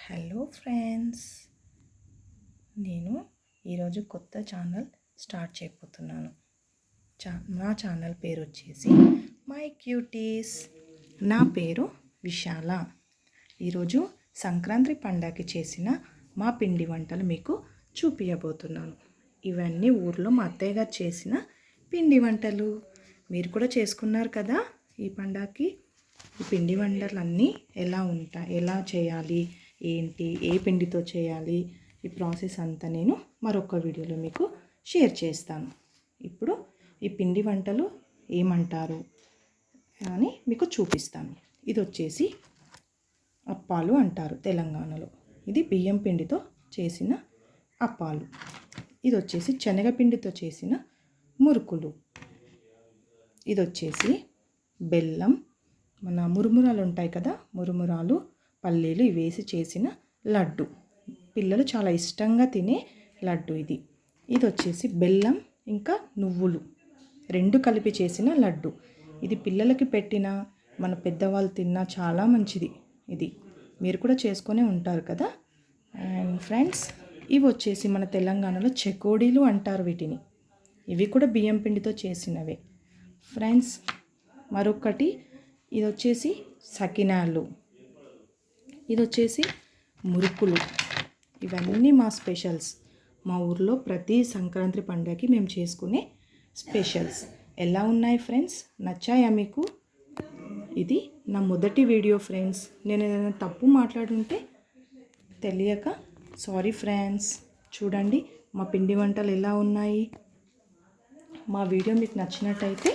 Hello friends, నేను ఈరోజు కొత్త ఛానల్ స్టార్ట్ చేయబోతున్నాను. నా ఛానల్ పేరు వచ్చేసి మై క్యూటీస్. నా పేరు విశాల. ఈరోజు సంక్రాంతి పండగకి చేసిన మా పిండి వంటలు మీకు చూపించబోతున్నాను. ఇవన్నీ ఊర్లో మా అత్తయ్య గారు చేసిన పిండి వంటలు. మీరు కూడా చేసుకున్నారు కదా ఈ పండగకి. ఈ పిండి వంటలన్నీ ఎలా చేయాలి, ఏంటి, ఏ పిండితో చేయాలి, ఈ ప్రాసెస్ అంతా నేను మరొక వీడియోలో మీకు షేర్ చేస్తాను. ఇప్పుడు ఈ పిండి వంటలు ఏమంటారు అని మీకు చూపిస్తాను. ఇది వచ్చేసి అప్పాలు అంటారు తెలంగాణలో. ఇది బియ్యం పిండితో చేసిన అప్పాలు. ఇది వచ్చేసి శనగపిండితో చేసిన మురుకులు. ఇది వచ్చేసి బెల్లం, మన మురుమురాలు ఉంటాయి కదా, మురుమురాలు, పల్లీలు వేసి చేసిన లడ్డు. పిల్లలు చాలా ఇష్టంగా తినే లడ్డు ఇది. ఇది వచ్చేసి బెల్లం ఇంకా నువ్వులు రెండు కలిపి చేసిన లడ్డు. ఇది పిల్లలకి పెట్టినా మన పెద్దవాళ్ళు తిన్నా చాలా మంచిది. ఇది మీరు కూడా చేసుకునే ఉంటారు కదా. అండ్ ఫ్రెండ్స్, ఇవి వచ్చేసి మన తెలంగాణలో చెకోడీలు అంటారు వీటిని. ఇవి కూడా బియ్యం పిండితో చేసినవే ఫ్రెండ్స్. మరొకటి ఇది వచ్చేసి సకినాలు, ఇది వచ్చేసి మురుకులు. ఇవన్నీ మా స్పెషల్స్. మా ఊర్లో ప్రతి సంక్రాంతి పండుగకి మేము చేసుకునే స్పెషల్స్. ఎలా ఉన్నాయి ఫ్రెండ్స్, నచ్చాయా మీకు? ఇది నా మొదటి వీడియో ఫ్రెండ్స్. నేను ఏదైనా తప్పు మాట్లాడుంటే తెలియక సారీ ఫ్రెండ్స్. చూడండి మా పిండి వంటలు ఎలా ఉన్నాయి. మా వీడియో మీకు నచ్చినట్టయితే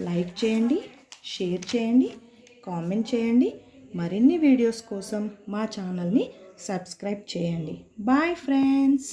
లైక్ చేయండి, షేర్ చేయండి, కామెంట్ చేయండి. మరిన్ని వీడియోస్ కోసం మా ఛానల్ని సబ్స్క్రైబ్ చేయండి. Bye friends.